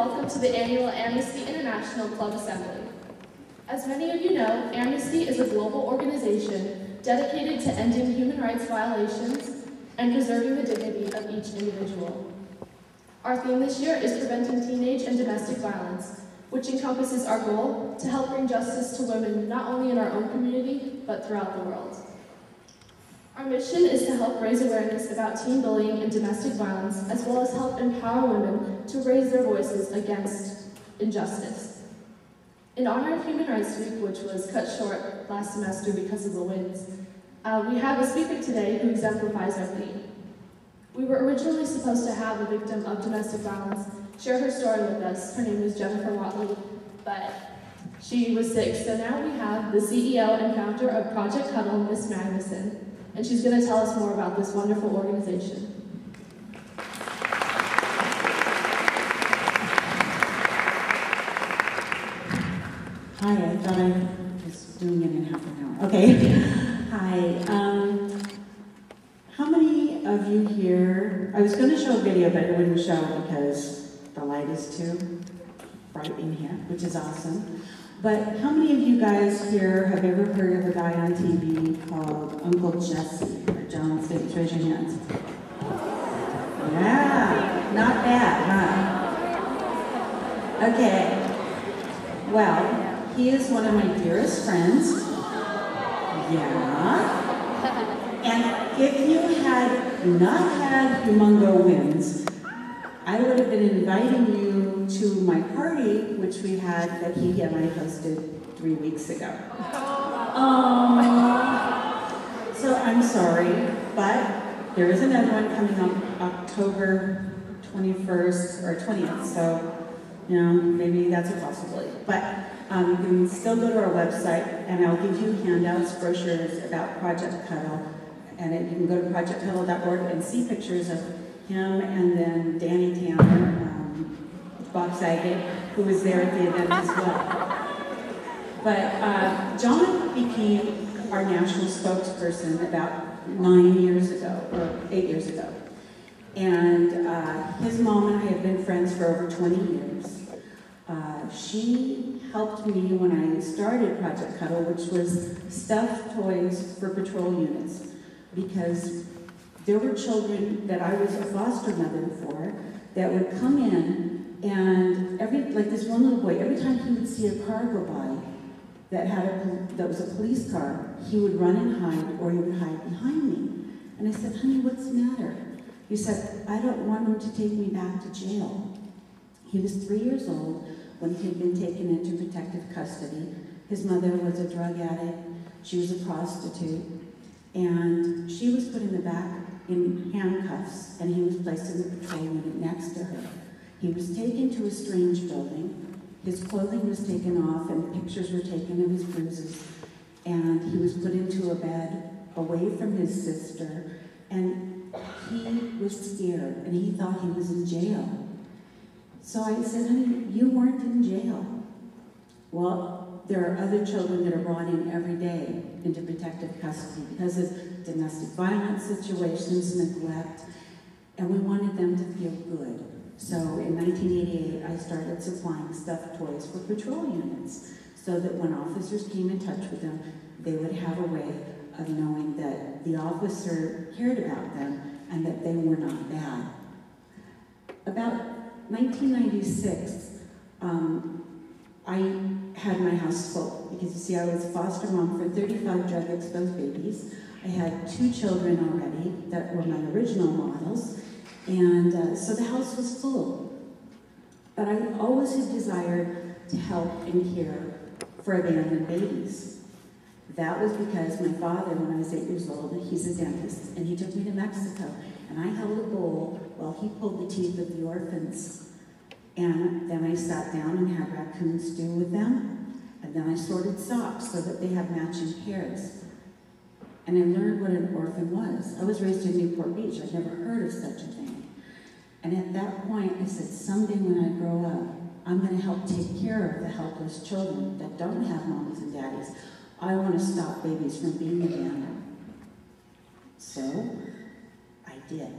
welcome to the annual Amnesty International Club Assembly. As many of you know, Amnesty is a global organization dedicated to ending human rights violations and preserving the dignity of each individual. Our theme this year is preventing teenage and domestic violence, which encompasses our goal to help bring justice to women not only in our own community, but throughout the world. Our mission is to help raise awareness about teen bullying and domestic violence, as well as help empower women to raise their voices against injustice. In honor of Human Rights Week, which was cut short last semester because of the winds, we have a speaker today who exemplifies our theme. We were originally supposed to have a victim of domestic violence share her story with us. Her name is Jennifer Watley, but she was sick, so now we have the CEO and founder of Project Cuddle, Miss Magnuson, and she's going to tell us more about this wonderful organization. Hi, I thought I was doing it in half an hour. Okay. Hi. How many of you here, I was going to show a video, but it wouldn't show because the light is too bright in here, which is awesome. But how many of you guys here have ever heard of a guy on TV called Uncle Jesse or John Flintridge? Raise your hands. Yeah, not bad, huh? Okay. Well, he is one of my dearest friends. Yeah. And if you had not had Humongo wins, I would have been inviting you to my party, which we had, that he and I hosted 3 weeks ago. So I'm sorry, but there is another one coming up October 21st or 20th, so you know, maybe that's a possibility. But you can still go to our website, and I'll give you handouts, brochures about Project Cuddle, and you can go to projectcuddle.org and see pictures of him and then Danny Tanner, Bob Saget, who was there at the event as well. But John became our national spokesperson about 9 years ago, or 8 years ago. And his mom and I have been friends for over 20 years. She helped me when I started Project Cuddle, which was stuffed toys for patrol units, because there were children that I was a foster mother for that would come in, and like this one little boy, every time he would see a car go by that was a police car, he would run and hide, or he would hide behind me. And I said, honey, what's the matter? He said, I don't want him to take me back to jail. He was 3 years old when he had been taken into protective custody. His mother was a drug addict, she was a prostitute, and she was put in the back in handcuffs, and he was placed in the patrol unit next to her. He was taken to a strange building. His clothing was taken off, and pictures were taken of his bruises, and he was put into a bed away from his sister, and he was scared, and he thought he was in jail. So I said, honey, you weren't in jail. Well, there are other children that are brought in every day into protective custody because of domestic violence situations, neglect, and we wanted them to feel good. So in 1988, I started supplying stuffed toys for patrol units so that when officers came in touch with them, they would have a way of knowing that the officer cared about them and that they were not bad. About 1996, I had my house full, because you see I was a foster mom for 35 drug-exposed babies. I had 2 children already that were my original models, and so the house was full. But I always had desired to help and care for abandoned babies. That was because my father, when I was 8 years old, he's a dentist, and he took me to Mexico, and I held a bowl while he pulled the teeth of the orphans. And then I sat down and had raccoon stew with them, and then I sorted socks so that they have matching pairs. And I learned what an orphan was. I was raised in Newport Beach. I'd never heard of such a thing. And at that point, I said, someday when I grow up, I'm going to help take care of the helpless children that don't have mommies and daddies. I want to stop babies from being abandoned. So I did.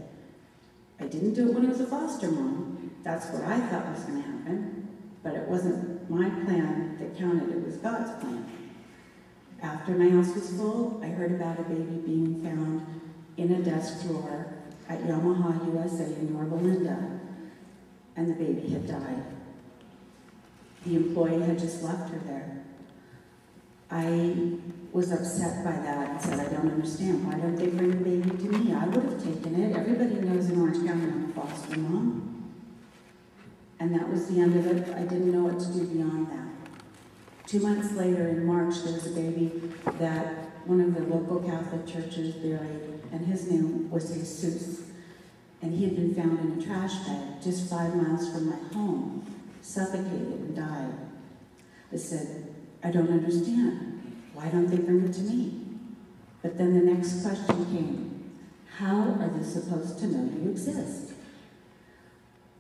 I didn't do it when I was a foster mom, that's what I thought was going to happen, but it wasn't my plan that counted, it was God's plan. After my house was full, I heard about a baby being found in a desk drawer at Yamaha USA in Yorba Linda, and the baby had died. The employee had just left her there. I was upset by that and said, I don't understand. Why don't they bring the baby to me? I would have taken it. Everybody knows in Orange County I'm a foster mom. And that was the end of it. I didn't know what to do beyond that. 2 months later, in March, there was a baby that one of the local Catholic churches buried, and his name was Jesus. And he had been found in a trash bag just 5 miles from my home, suffocated and died. I said, I don't understand. Why don't they bring it to me? But then the next question came, how are they supposed to know you exist?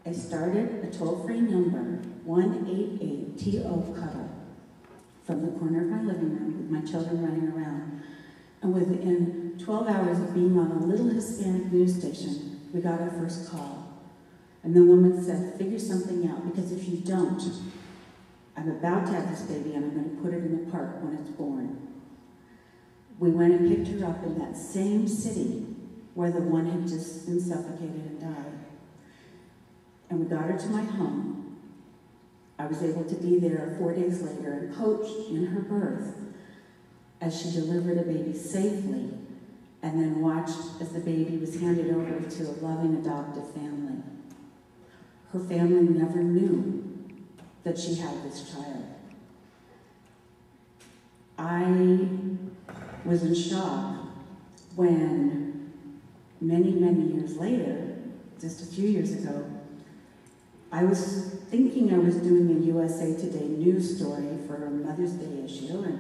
I started a toll-free number, 188-TO-CUDDLE, from the corner of my living room with my children running around. And within 12 hours of being on a little Hispanic news station, we got our first call. And the woman said, figure something out, because if you don't, I'm about to have this baby and I'm going to put it in the park when it's born. We went and picked her up in that same city where the one had just been suffocated and died. And we got her to my home. I was able to be there 4 days later and coach in her birth as she delivered a baby safely, and then watched as the baby was handed over to a loving adoptive family. Her family never knew that she had this child. I was in shock when many, many years later, just a few years ago, I was thinking I was doing a USA Today news story for a Mother's Day issue, and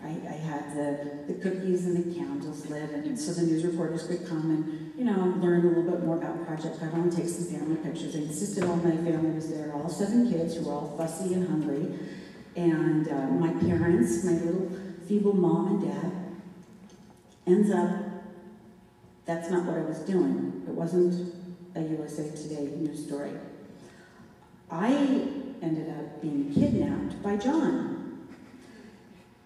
I had the cookies and the candles lit, and so the news reporters could come and, you know, learn a little bit more about Project Cuddle and take some family pictures. I insisted all my family was there, all 7 kids who were all fussy and hungry, and my parents, my little feeble mom and dad. Ends up, that's not what I was doing. It wasn't a USA Today news story. I ended up being kidnapped by John.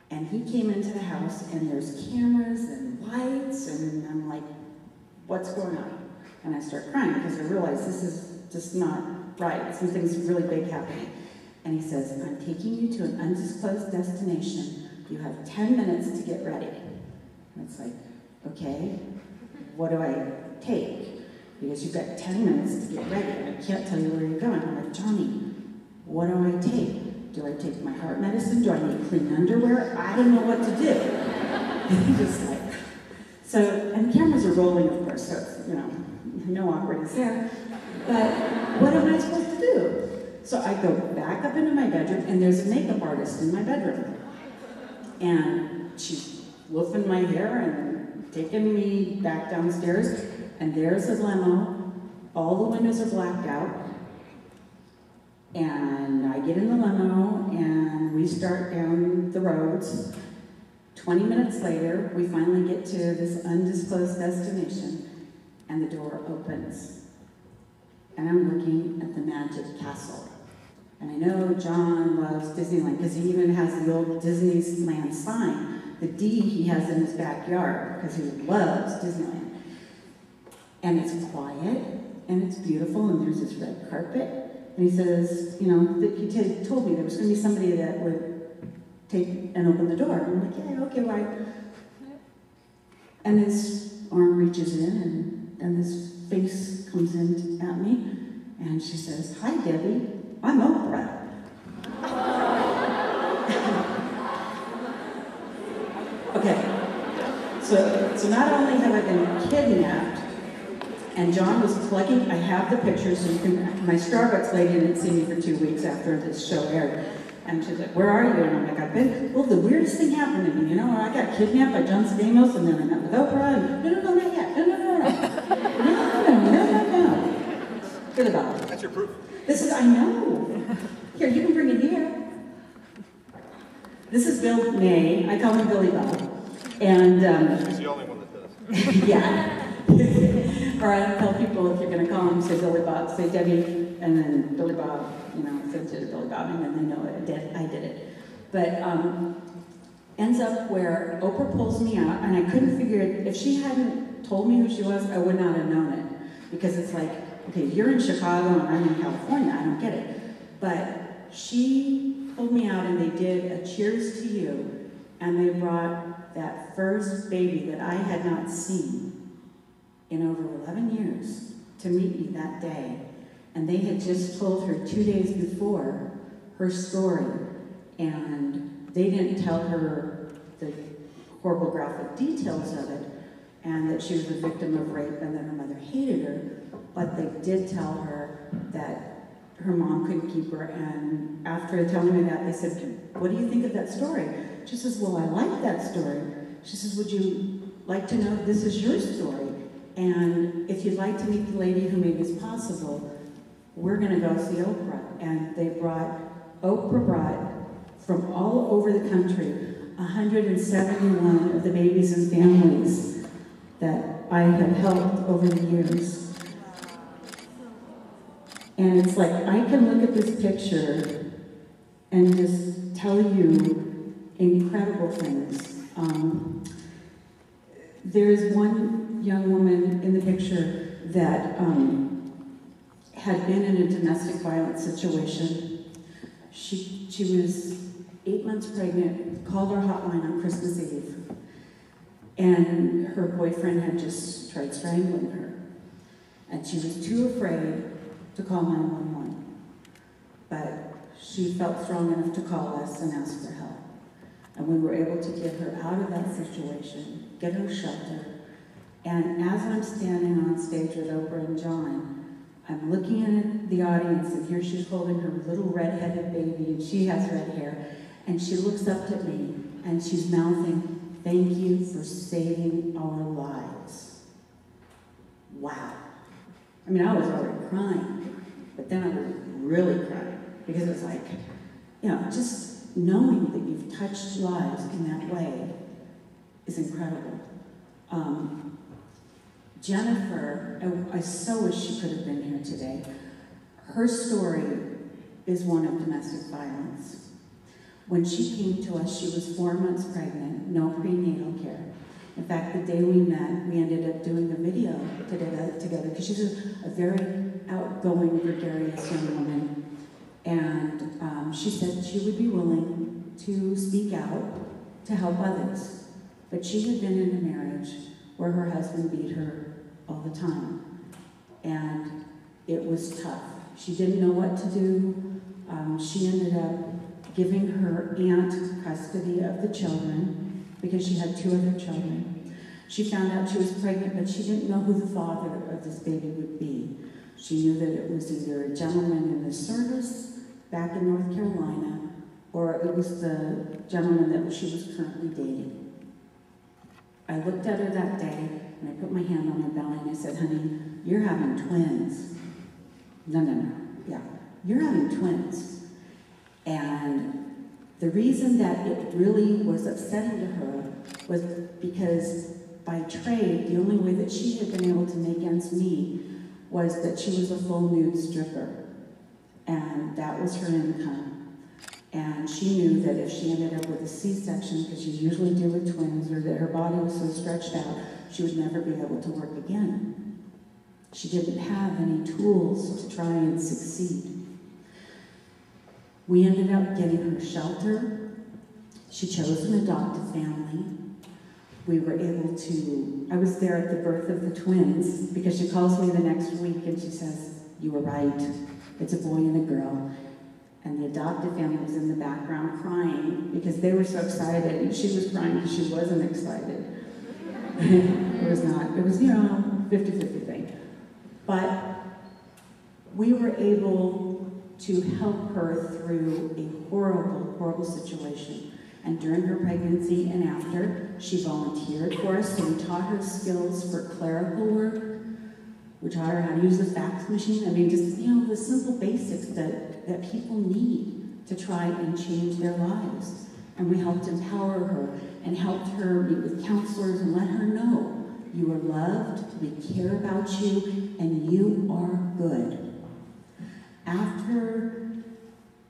And he came into the house, and there's cameras and lights, and I'm like, what's going on? And I start crying because I realize this is just not right. Something's really big happening. And he says, I'm taking you to an undisclosed destination. You have 10 minutes to get ready. And it's like, okay, what do I take? Because you've got 10 minutes to get ready, and I can't tell you where you're going. I'm like, Johnny, what do I take? Do I take my heart medicine? Do I need clean underwear? I don't know what to do. Just like, so, and cameras are rolling, of course, so it's, you know, no awkwardness there. But what am I supposed to do? So I go back up into my bedroom, and there's a makeup artist in my bedroom. And she's woofing my hair and taking me back downstairs, and there's a limo. All the windows are blacked out. And I get in the limo, and we start down the roads. 20 minutes later, we finally get to this undisclosed destination, and the door opens. And I'm looking at the Magic Castle. And I know John loves Disneyland, because he even has the old Disneyland sign. The D he has in his backyard, because he loves Disneyland. And it's quiet, and it's beautiful, and there's this red carpet. And he says, you know, he told me there was going to be somebody that would take and open the door. And I'm like, yeah, okay, right. And this arm reaches in, and this face comes in at me, and she says, hi, Debbie, I'm Oprah. Okay, so not only have I been kidnapped, and John was plugging, I have the pictures, so you can, my Starbucks lady didn't see me for 2 weeks after this show aired. And she's like, where are you? And I'm like, I've been, well, the weirdest thing happened to me, you know, I got kidnapped by John Stamos, and then I met with Oprah, and no, not yet, no. Hear the bell. That's your proof. This is, I know. Here, you can bring it here. This is Bill May, I call him Billy Bob. And, He's the only one that does. yeah. Or I tell people, if you're going to call him, say Billy Bob, say Debbie, and then Billy Bob, you know, sent it to Billy Bob, and then they know I did it. But ends up where Oprah pulls me out, and I couldn't figure it. If she hadn't told me who she was, I would not have known it. Because it's like, okay, you're in Chicago and I'm in California, I don't get it. But she pulled me out and they did a cheers to you, and they brought that first baby that I had not seen in over 11 years to meet me that day. And they had just told her 2 days before her story, and they didn't tell her the horrible graphic details of it, and that she was a victim of rape and that her mother hated her, but they did tell her that her mom couldn't keep her. And after telling me that, they said, what do you think of that story? She says, well, I like that story. She says, would you like to know this is your story? And if you'd like to meet the lady who made this possible, we're gonna go see Oprah. And Oprah brought from all over the country 171 of the babies and families that I have helped over the years. And it's like, I can look at this picture and just tell you incredible things. There's one young woman in the picture that had been in a domestic violence situation. She was 8 months pregnant, called our hotline on Christmas Eve, and her boyfriend had just tried strangling her. And she was too afraid to call 911. But she felt strong enough to call us and ask for help. And we were able to get her out of that situation, get her shelter. And as I'm standing on stage with Oprah and John, I'm looking at the audience, and here she's holding her little red-headed baby, and she has red hair. And she looks up at me, and she's mouthing, "Thank you for saving our lives." Wow. I mean, I was already crying, but then I was really crying, because it's like, you know, just knowing that you've touched lives in that way is incredible. Jennifer, I so wish she could have been here today. Her story is one of domestic violence. When she came to us, she was 4 months pregnant, no prenatal care. In fact, the day we met, we ended up doing a video together, because she's a very outgoing, gregarious young woman. And she said she would be willing to speak out to help others. But she had been in a marriage where her husband beat her all the time. And it was tough. She didn't know what to do. She ended up giving her aunt custody of the children because she had 2 other children. She found out she was pregnant, but she didn't know who the father of this baby would be. She knew that it was either a gentleman in the service back in North Carolina, or it was the gentleman that she was currently dating. I looked at her that day, and I put my hand on her belly, and I said, "Honey, you're having twins." No, yeah, "You're having twins." And the reason that it really was upsetting to her was because by trade, the only way that she had been able to make ends meet was that she was a full nude stripper. And that was her income. And she knew that if she ended up with a C-section, because you usually do with twins, or that her body was so stretched out, she would never be able to work again. She didn't have any tools to try and succeed. We ended up getting her shelter. She chose an adoptive family. We were able to, I was there at the birth of the twins, because she calls me the next week and she says, "You were right, it's a boy and a girl." And the adoptive family was in the background crying because they were so excited, and she was crying because she wasn't excited. It was not, it was, 50-50 thing. But we were able to help her through a horrible, horrible situation. And during her pregnancy and after, she volunteered for us, so we taught her skills for clerical work. We taught her how to use the fax machine. I mean, just, the simple basics that people need to try and change their lives. And we helped empower her and helped her meet with counselors and let her know you are loved, we care about you, and you are good. After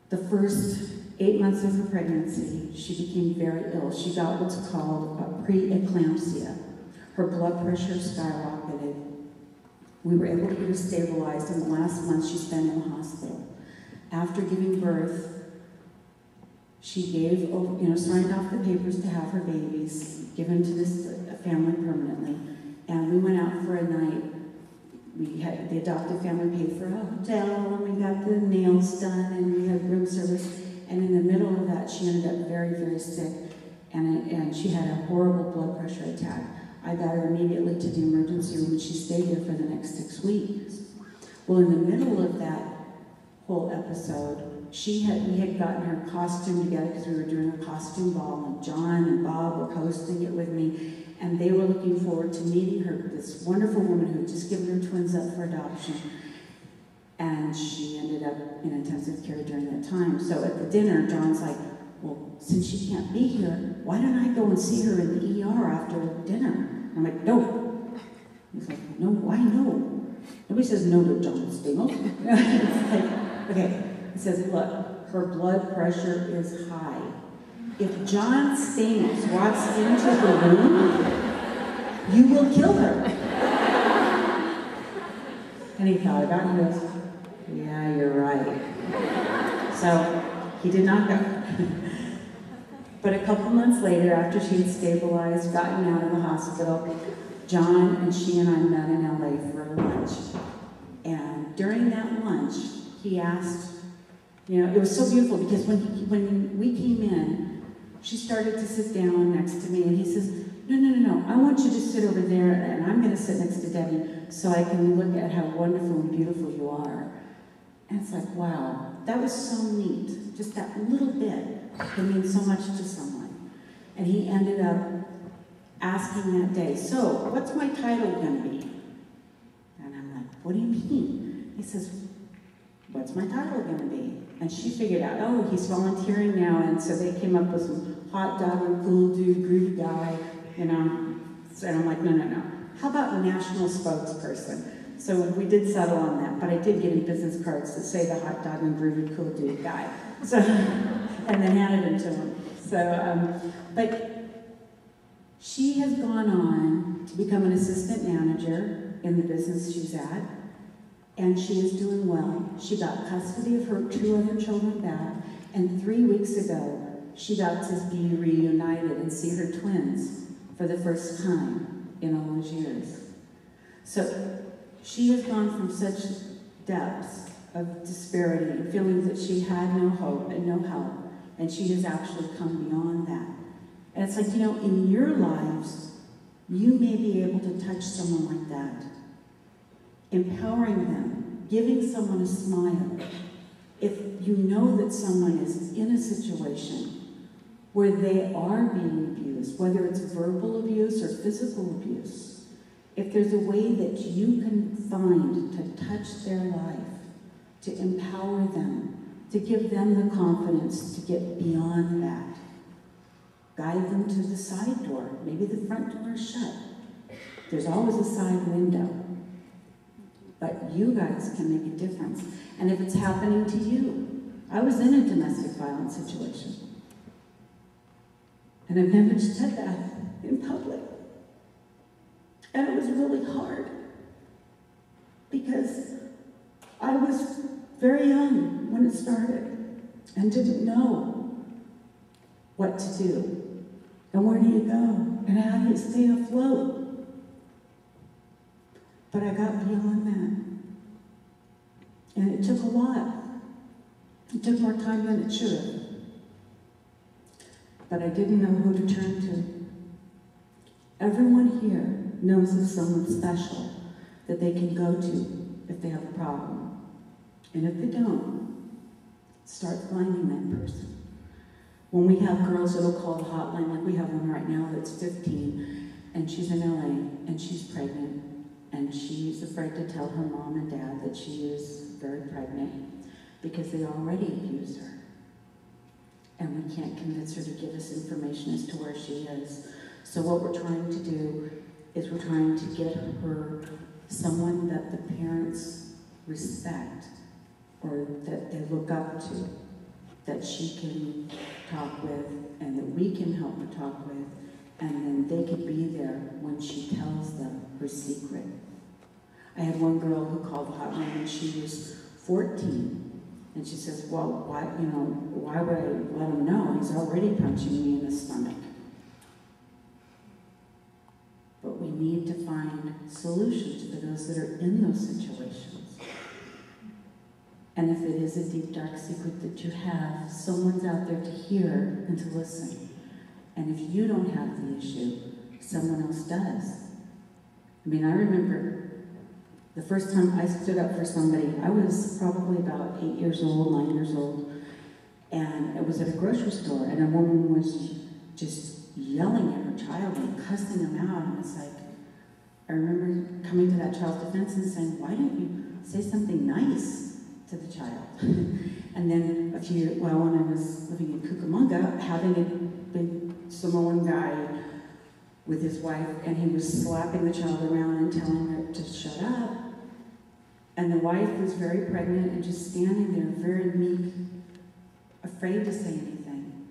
the first 8 months of her pregnancy, she became very ill. She got what's called a preeclampsia. Her blood pressure skyrocketed. We were able to get her stabilized in the last month she spent in the hospital. After giving birth, she gave, signed off the papers to have her babies given to this family permanently. And we went out for a night. The adoptive family paid for a hotel, and we got the nails done, and we had room service. And in the middle of that, she ended up very, very sick, and she had a horrible blood pressure attack. I got her immediately to the emergency room, and she stayed there for the next 6 weeks. Well, in the middle of that whole episode, we had gotten her costume together because we were doing a costume ball, and John and Bob were hosting it with me, and they were looking forward to meeting her, this wonderful woman who had just given her twins up for adoption. And she ended up in intensive care during that time. So at the dinner, John's like, well, since she can't be here, why don't I go and see her in the ER after dinner? I'm like, no. He's like, no, why no? Nobody says no to John Stamos. It's like, okay. He says, look, her blood pressure is high. If John Stamos walks into the room, you will kill her. And he thought about it and goes, yeah, you're right. So he did not go. But a couple months later, after she had stabilized, gotten out of the hospital, John and she and I met in LA for lunch. And during that lunch, he asked, it was so beautiful because when we came in, she started to sit down next to me, and he says, no, I want you to sit over there, and I'm going to sit next to Debbie so I can look at how wonderful and beautiful you are. And it's like, wow, that was so neat. Just that little bit can mean so much to someone. And he ended up asking that day, so what's my title going to be? And I'm like, what do you mean? He says, what's my title going to be? And she figured out, oh, he's volunteering now, and so they came up with some hot dog and cool dude, groovy guy, And I'm like, no. How about national spokesperson? So we did settle on that, but I did get him business cards that say the hot dog and groovy cool dude guy. So, and then handed them to him. So, but she has gone on to become an assistant manager in the business she's at, and she is doing well. She got custody of her 2 other children back, and 3 weeks ago, she got to be reunited and see her twins for the first time in all those years. So she has gone from such depths of disparity and feeling that she had no hope and no help, and she has actually come beyond that. And it's like, in your lives, you may be able to touch someone like that, empowering them, giving someone a smile. If you know that someone is in a situation where they are being abused, whether it's verbal abuse or physical abuse, if there's a way that you can find to touch their life, to empower them, to give them the confidence to get beyond that, guide them to the side door. Maybe the front door is shut. There's always a side window. But you guys can make a difference. And if it's happening to you, I was in a domestic violence situation. And I've never said that in public. And it was really hard. Because I was very young when it started and didn't know what to do. And where do you go? And how do you stay afloat? But I got beyond that. And it took a lot. It took more time than it should have. But I didn't know who to turn to. Everyone here knows of someone special that they can go to if they have a problem. And if they don't, start finding that person. When we have girls that'll call the hotline, like we have one right now that's 15, and she's in LA, and she's pregnant, and she's afraid to tell her mom and dad that she is very pregnant because they already abuse her. And we can't convince her to give us information as to where she is. So what we're trying to do is we're trying to get her someone that the parents respect or that they look up to, that she can talk with and that we can help her talk with, and then they could be there when she tells them her secret. I had one girl who called the hotline when she was 14, and she says, well, why would I let him know? He's already punching me in the stomach. But we need to find solutions for those that are in those situations. And if it is a deep, dark secret that you have, someone's out there to hear and to listen. And if you don't have the issue, someone else does. I mean, I remember the first time I stood up for somebody, I was probably about 8 years old, 9 years old, and it was at a grocery store, and a woman was just yelling at her child and cussing him out, and it's like, I remember coming to that child's defense and saying, why don't you say something nice to the child? And then when I was living in Cucamonga, having a big Samoan guy with his wife, and he was slapping the child around and telling her to shut up. And the wife was very pregnant and just standing there, very meek, afraid to say anything.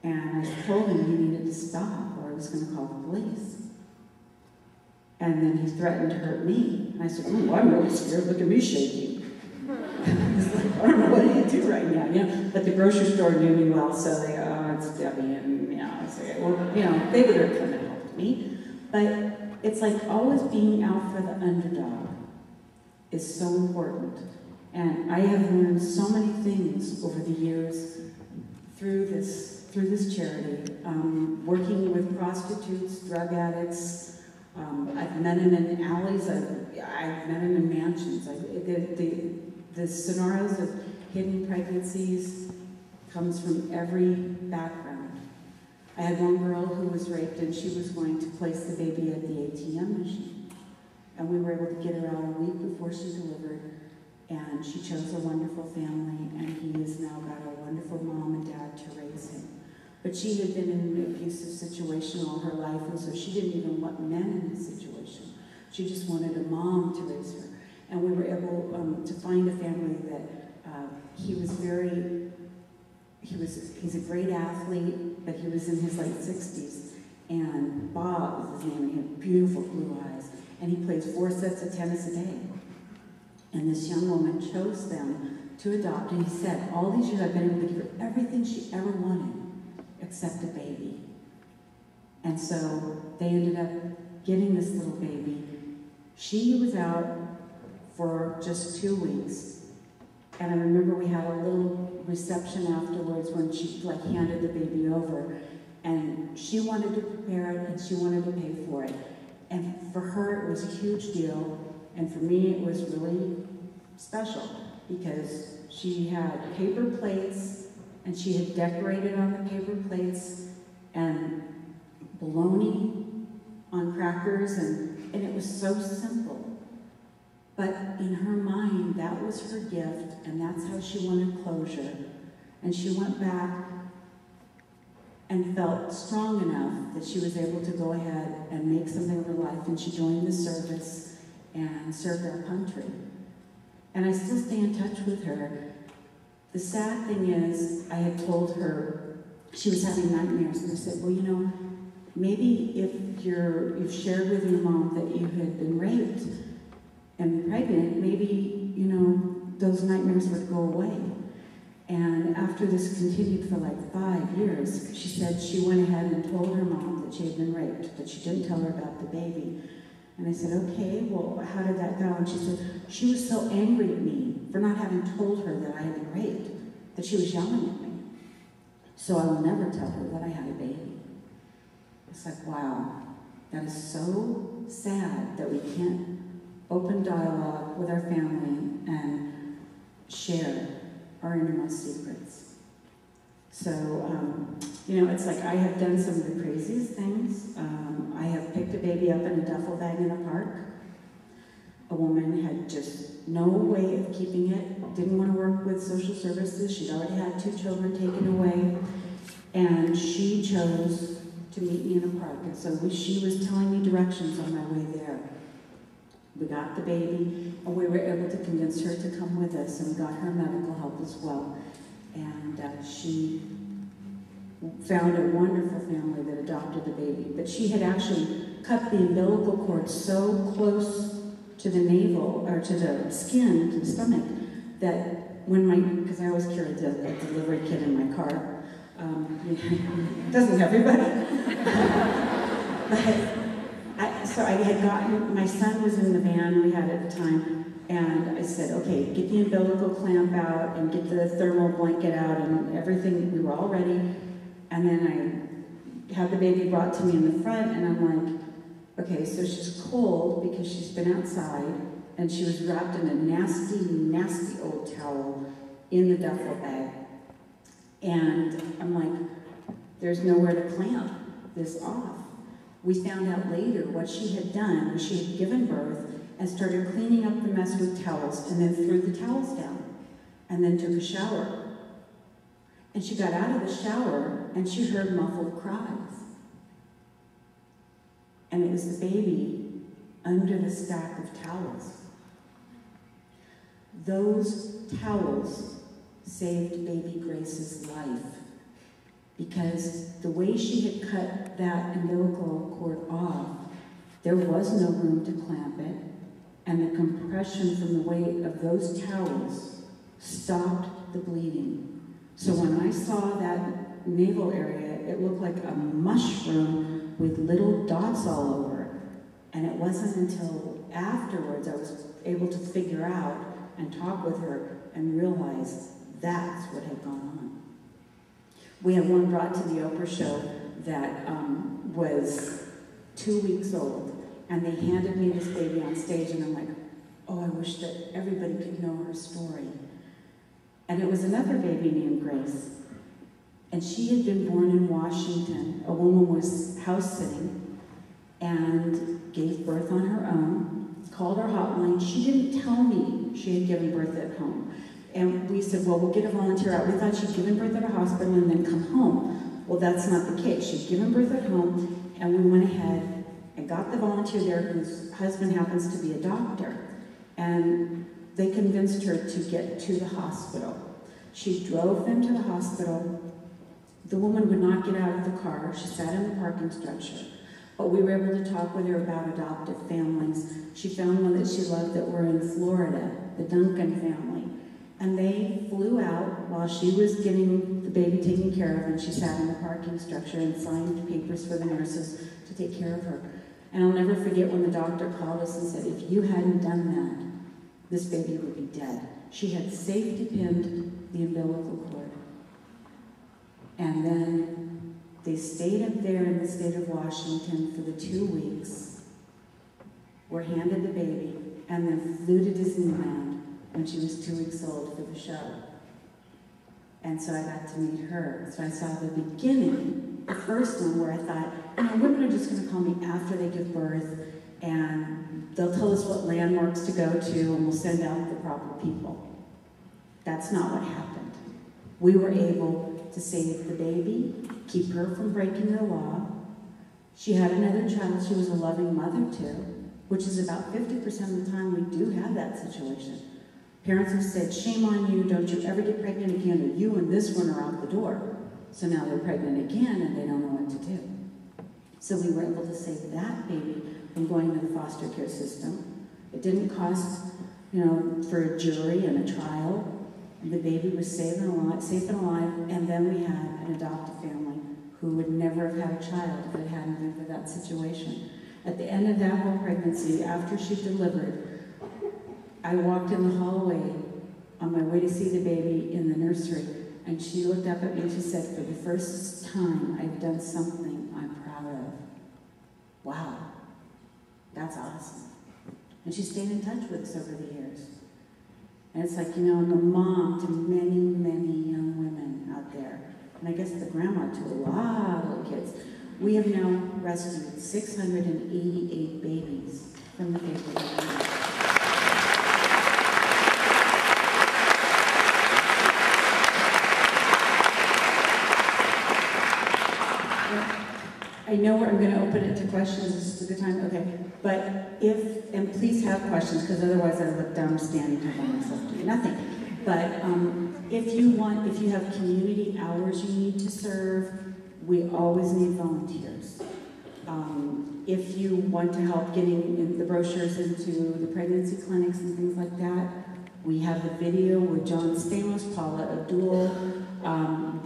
And I told him he needed to stop or I was going to call the police. And then he threatened to hurt me. And I said, oh, I'm really scared. Look at me shaking. I was like, I don't know what to do right now. But the grocery store knew me well, so they go, oh, it's Debbie. And I say, well, they would have come and helped me. But it's like always being out for the underdog is so important. And I have learned so many things over the years through this charity. Working with prostitutes, drug addicts. I've met them in alleys. I've met them in mansions. The scenarios of hidden pregnancies comes from every background. I had one girl who was raped and she was going to place the baby at the ATM machine. And we were able to get her out a week before she delivered. And she chose a wonderful family, and he has now got a wonderful mom and dad to raise him. But she had been in an abusive situation all her life, and so she didn't even want men in this situation. She just wanted a mom to raise her. And we were able to find a family that he's a great athlete, but he was in his late 60s. And Bob was his name, and he had beautiful blue eyes. And he plays 4 sets of tennis a day. And this young woman chose them to adopt, and he said, all these years I've been able to give her everything she ever wanted, except a baby. And so they ended up getting this little baby. She was out for just 2 weeks. And I remember we had a little reception afterwards when she handed the baby over. And she wanted to prepare it, and she wanted to pay for it. And for her, it was a huge deal. And for me, it was really special because she had paper plates, and she had decorated on the paper plates, and bologna on crackers, and it was so simple. But in her mind, that was her gift, and that's how she wanted closure. And she went back and felt strong enough that she was able to go ahead and make something of her life, and she joined the service and served our country. And I still stay in touch with her. The sad thing is, I had told her she was having nightmares, and I said, well, maybe if you've shared with your mom that you had been raped and pregnant, maybe, those nightmares would go away. And after this continued for 5 years, she said she went ahead and told her mom that she had been raped, but she didn't tell her about the baby. And I said, okay, well, how did that go? And she said, she was so angry at me for not having told her that I had been raped, that she was yelling at me. So I will never tell her that I had a baby. It's like, wow, that is so sad that we can't open dialogue with our family and share our innermost secrets. So, it's like I have done some of the craziest things. I have picked a baby up in a duffel bag in a park. A woman had just no way of keeping it, didn't want to work with social services. She'd already had 2 children taken away, and she chose to meet me in a park. And so she was telling me directions on my way there. We got the baby, and we were able to convince her to come with us, and we got her medical help as well. And she found a wonderful family that adopted the baby. But she had actually cut the umbilical cord so close to the navel, or to the skin, to the stomach, that when because I always carry a delivery kit in my car. Doesn't everybody? So I had gotten, my son was in the van we had at the time, and I said, okay, get the umbilical clamp out and get the thermal blanket out and everything. We were all ready. And then I had the baby brought to me in the front, and I'm like, okay, so she's cold because she's been outside, and she was wrapped in a nasty, nasty old towel in the duffel bag. And I'm like, there's nowhere to clamp this off. We found out later what she had done was she had given birth and started cleaning up the mess with towels, and then threw the towels down, and then took a shower. And she got out of the shower, and she heard muffled cries. And it was the baby under the stack of towels. Those towels saved baby Grace's life, because the way she had cut that umbilical cord off, there was no room to clamp it, and the compression from the weight of those towels stopped the bleeding. So when I saw that navel area, it looked like a mushroom with little dots all over it. And it wasn't until afterwards I was able to figure out and talk with her and realize that's what had gone on. We had one brought to the Oprah Show that was 2 weeks old, and they handed me this baby on stage, and I'm like, oh, I wish that everybody could know her story. And it was another baby named Grace, and she had been born in Washington. A woman was house sitting and gave birth on her own, called our hotline. She didn't tell me she had given birth at home. And we said, well, we'll get a volunteer out. We thought she'd given birth at a hospital and then come home. Well, that's not the case. She'd given birth at home, and we went ahead and got the volunteer there, whose husband happens to be a doctor. And they convinced her to get to the hospital. She drove them to the hospital. The woman would not get out of the car. She sat in the parking structure. But we were able to talk with her about adoptive families. She found one that she loved that were in Florida, the Duncan family. And they flew out while she was getting the baby taken care of, and she sat in the parking structure and signed papers for the nurses to take care of her. And I'll never forget when the doctor called us and said, if you hadn't done that, this baby would be dead. She had safety pinned the umbilical cord. And then they stayed up there in the state of Washington for the 2 weeks, were handed the baby, and then flew to Disneyland when she was 2 weeks old for the show. And so I got to meet her. So I saw the beginning, the first one, where I thought, you know, women are just going to call me after they give birth, and they'll tell us what landmarks to go to, and we'll send out the proper people. That's not what happened. We were able to save the baby, keep her from breaking the law. She had another child she was a loving mother to, which is about 50% of the time we do have that situation. Parents have said, shame on you, don't you ever get pregnant again, or you and this one are out the door. So now they're pregnant again and they don't know what to do. So we were able to save that baby from going to the foster care system. It didn't cost, you know, for a jury and a trial. And the baby was safe and alive, and then we had an adoptive family who would never have had a child if it hadn't been for that situation. At the end of that whole pregnancy, after she delivered, I walked in the hallway on my way to see the baby in the nursery, and she looked up at me and she said, for the first time, I've done something I'm proud of. Wow, that's awesome. And she stayed in touch with us over the years. And it's like, you know, I'm a mom to many, many young women out there. And I guess the grandma to a lot of kids. We have now rescued 688 babies from the baby. I know I'm going to open it to questions. Is this a good time? Okay. But if, and please have questions, because otherwise I look down standing here by myself doing nothing. But if you have community hours you need to serve, we always need volunteers. If you want to help getting in the brochures into the pregnancy clinics and things like that, we have the video with John Stamos, Paula Abdul.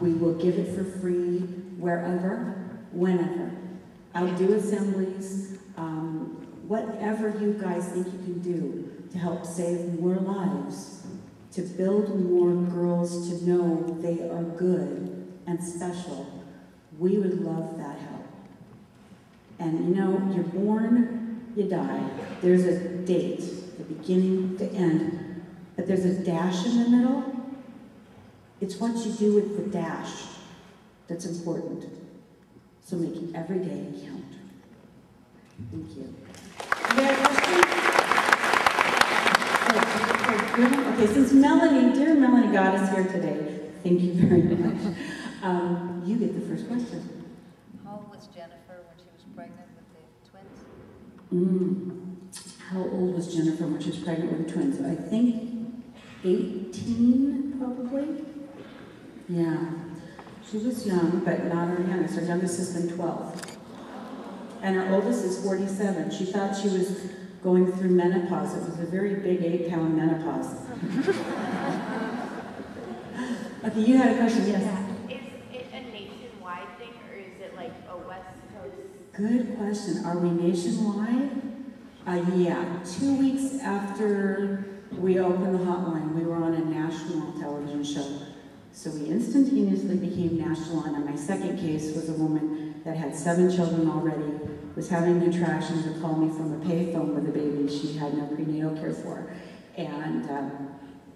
We will give it for free wherever, whenever. Outdo assemblies, whatever you guys think you can do to help save more lives, to build more girls to know they are good and special, we would love that help. And you know, you're born, you die. There's a date, the beginning, the end, but there's a dash in the middle. It's what you do with the dash that's important. So make every day count. Thank you. You got a question? Okay, since Melanie, dear Melanie got us here today, thank you very much. You get the first question. How old was Jennifer when she was pregnant with the twins? How old was Jennifer when she was pregnant with the twins? I think 18, probably. Yeah. She was young, but not her youngest. Her youngest has been 12. And her oldest is 47. She thought she was going through menopause. It was a very big 8-pound menopause. Okay, you had a question, yes? Is it a nationwide thing, or is it like a West Coast? Good question. Are we nationwide? Yeah. 2 weeks after we opened the hotline, we were on a national television show. So we instantaneously became national, and my second case was a woman that had 7 children already, was having contractions to call me from a payphone with a baby she had no prenatal care for. And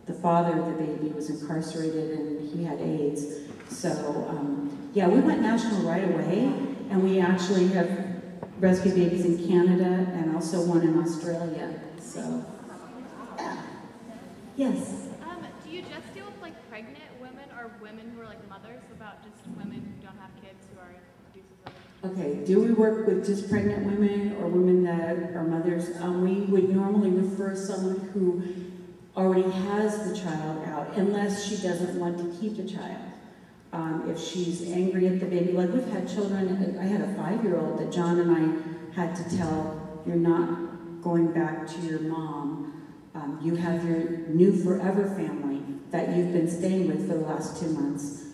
the father of the baby was incarcerated and he had AIDS. So yeah, we went national right away, and we actually have rescued babies in Canada and also one in Australia. So, yeah. Yes? Do you just deal with like pregnant women or women who are like mothers, about just women who don't have kids who are abusive? Okay, do we work with just pregnant women or women that are mothers? We would normally refer someone who already has the child out, unless she doesn't want to keep the child. If she's angry at the baby, like we've had children, I had a 5-year-old that John and I had to tell, you're not going back to your mom. You have your new forever family that you've been staying with for the last 2 months,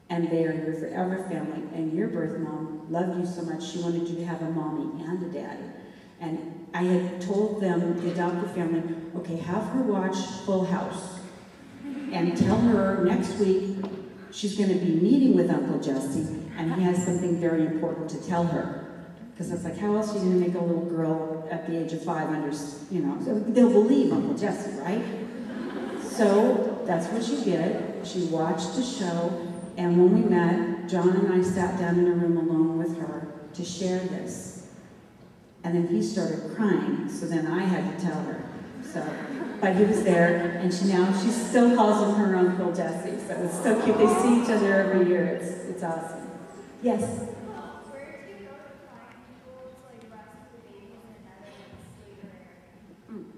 and they are your forever family, and your birth mom loved you so much she wanted you to have a mommy and a daddy. And I had told them, the adoptive family, okay, have her watch Full House and tell her next week she's going to be meeting with Uncle Jesse, and he has something very important to tell her. Because it's like, how else are you going to make a little girl at the age of 5 so they'll believe Uncle Jesse, right? So that's what she did. She watched the show, and when we met, John and I sat down in a room alone with her to share this. And then he started crying, so then I had to tell her. So, but he was there, and she still calls him her Uncle Jesse. So it's so cute. They see each other every year. It's awesome. Yes. Where do you go to find people to like rescue the babies in the Netherlands?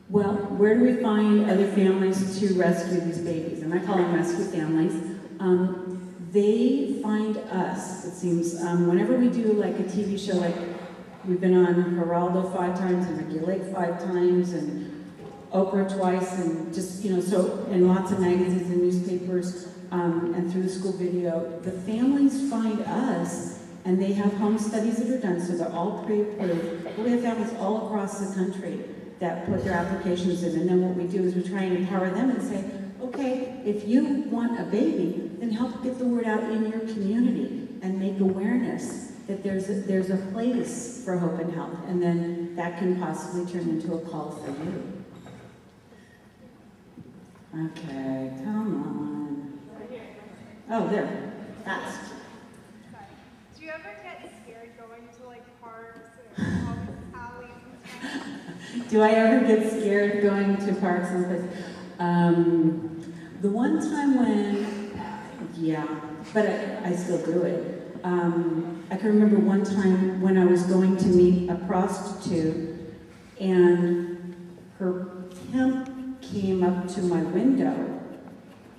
Well, where do we find other families to rescue these babies? And I call them rescue families. They find us, it seems. Whenever we do like a TV show, like we've been on Geraldo 5 times and Ricky Lake 5 times and Oprah twice, and just, so in lots of magazines and newspapers and through the school video, the families find us, and they have home studies that are done, so they're all pre-approved. We have families all across the country that put their applications in, and then what we do is we try and empower them and say, okay, if you want a baby, then help get the word out in your community and make awareness that there's a place for hope and help, and then that can possibly turn into a call for you. Okay, come on. Oh, there, fast. Do you ever get scared going to like parks and all these alleys and stuff? Do I ever get scared going to parks and places? The one time when, yeah, but I still do it. I can remember one time when I was going to meet a prostitute, and her pimp came up to my window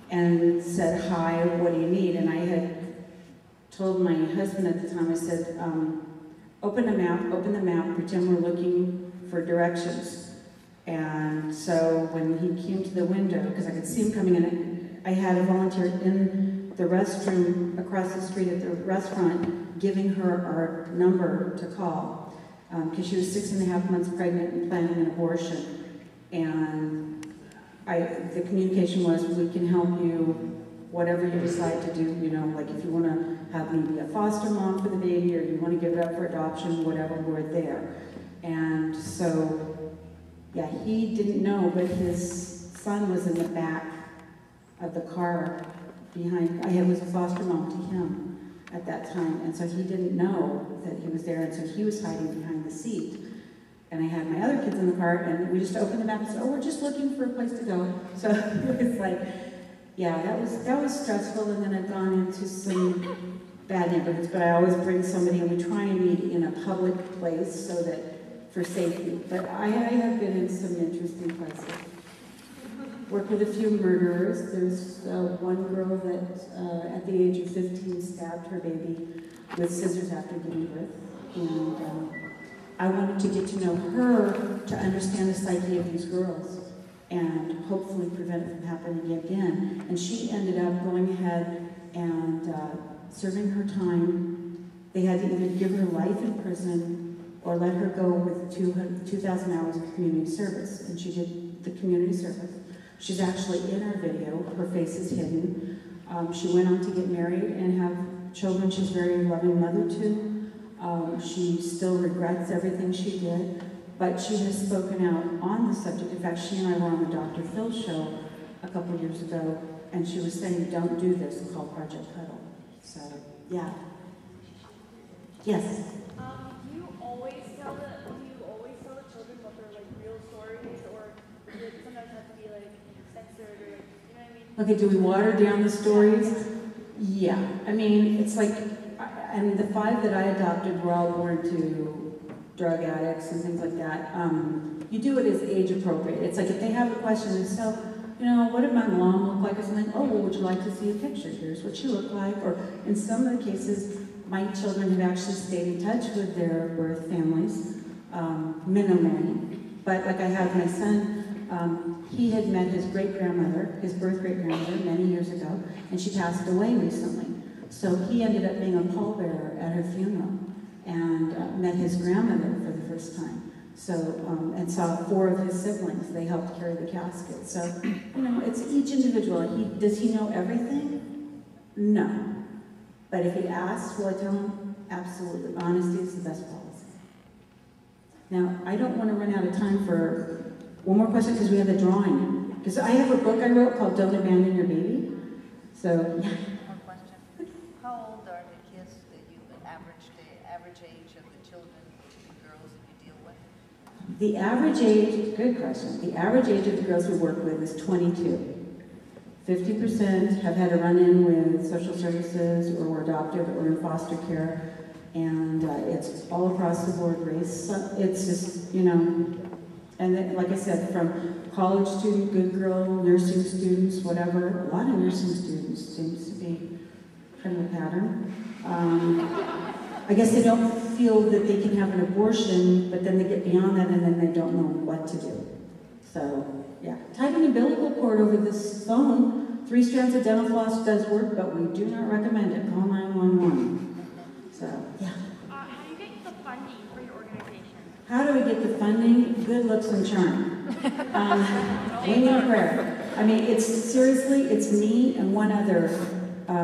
and said, "Hi, what do you need?" And I had told my husband at the time, I said, open the map, pretend we're looking for directions. And so when he came to the window, because I could see him coming in, I had a volunteer in the restroom across the street at the restaurant giving her our number to call, because she was 6.5 months pregnant and planning an abortion. And the communication was, we can help you whatever you decide to do, you know, like if you want to have me be a foster mom for the baby, or you want to give it up for adoption, whatever, we're there. And so, yeah, he didn't know, but his son was in the back of the car behind. I was a foster mom to him at that time, and so he didn't know that he was there, and so he was hiding behind the seat. And I had my other kids in the car, and we just opened the map and said, "Oh, we're just looking for a place to go." So it was like, yeah, that was stressful, and then I've gone into some bad neighborhoods, but I always bring somebody, and we try and meet in a public place so that, for safety. But I have been in some interesting places. Worked with a few murderers. There's one girl that at the age of 15 stabbed her baby with scissors after giving birth. And I wanted to get to know her to understand the psyche of these girls and hopefully prevent it from happening again. And she ended up going ahead and serving her time. They had to either give her life in prison or let her go with 2,000 hours of community service. And she did the community service. She's actually in our video. Her face is hidden. She went on to get married and have children she's a very loving mother to. She still regrets everything she did, but she has spoken out on the subject. In fact, she and I were on the Dr. Phil show a couple years ago, and she was saying, "Don't do this," called Project Cuddle. So, yeah. Yes? Do you always tell the children what their like real stories, or does it sometimes have to be like censored, or like, you know what I mean? Okay, do we water down the stories? Yeah. I mean, it's like, and the 5 that I adopted were all born to drug addicts and things like that. You do it as age appropriate. It's like if they have a question, and so, you know, what did my mom look like or something? Oh, well, would you like to see a picture? Here's what she looked like. Or in some of the cases, my children have actually stayed in touch with their birth families, minimally. But like I have my son, he had met his great-grandmother, his birth great-grandmother, many years ago, and she passed away recently. So he ended up being a pallbearer at her funeral and met his grandmother for the first time. So, and saw 4 of his siblings. They helped carry the casket. So, you know, it's each individual. Does he know everything? No. But if he asks, will I tell him? Absolutely. Honesty is the best policy. Now, I don't want to run out of time for one more question because we have the drawing. Because I have a book I wrote called Don't Abandon Your Baby. So, yeah. One question. How old are the kids that you, the average age of the children, the girls that you deal with? The average age, good question. The average age of the girls we work with is 22. 50% have had a run-in with social services or were adopted or in foster care. And it's all across the board race. So it's just, you know, and then, like I said, from college student, good girl, nursing students, whatever. A lot of nursing students seems to be kind of a pattern. I guess they don't feel that they can have an abortion, but then they get beyond that and then they don't know what to do. So, yeah. Type an umbilical cord over this phone. 3 strands of dental floss does work, but we do not recommend it. Call 911. So, yeah. How do you get the funding for your organization? How do we get the funding? Good looks and charm. We need prayer. I mean, it's me and 1 other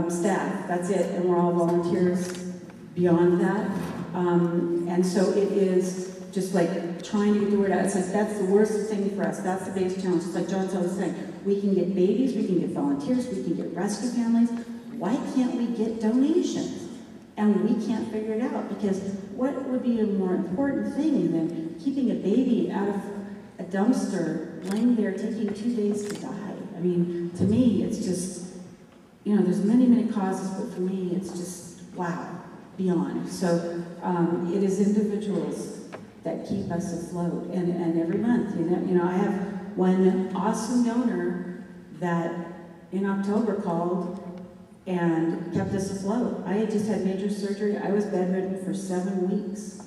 staff. That's it, and we're all volunteers beyond that. And so it is just like trying to get the word out. It's like that's the worst thing for us. That's the biggest challenge. It's like John's always saying, we can get babies, we can get volunteers, we can get rescue families. Why can't we get donations? And we can't figure it out, because what would be a more important thing than keeping a baby out of a dumpster, laying there taking 2 days to die? I mean, to me, it's just, you know, there's many, many causes, but for me, it's just, wow. beyond. So it is individuals that keep us afloat, and every month, you know, I have one awesome donor that in October called and kept us afloat. I had just had major surgery. I was bedridden for 7 weeks,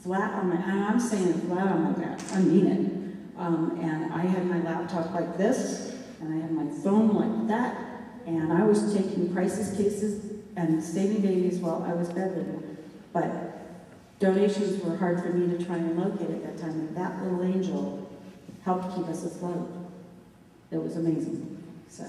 flat on my, and I'm saying flat on my back, I mean it. And I had my laptop like this, and I had my phone like that, and I was taking crisis cases and saving babies while I was bedridden. But donations were hard for me to try and locate at that time, and that little angel helped keep us afloat. It was amazing. So.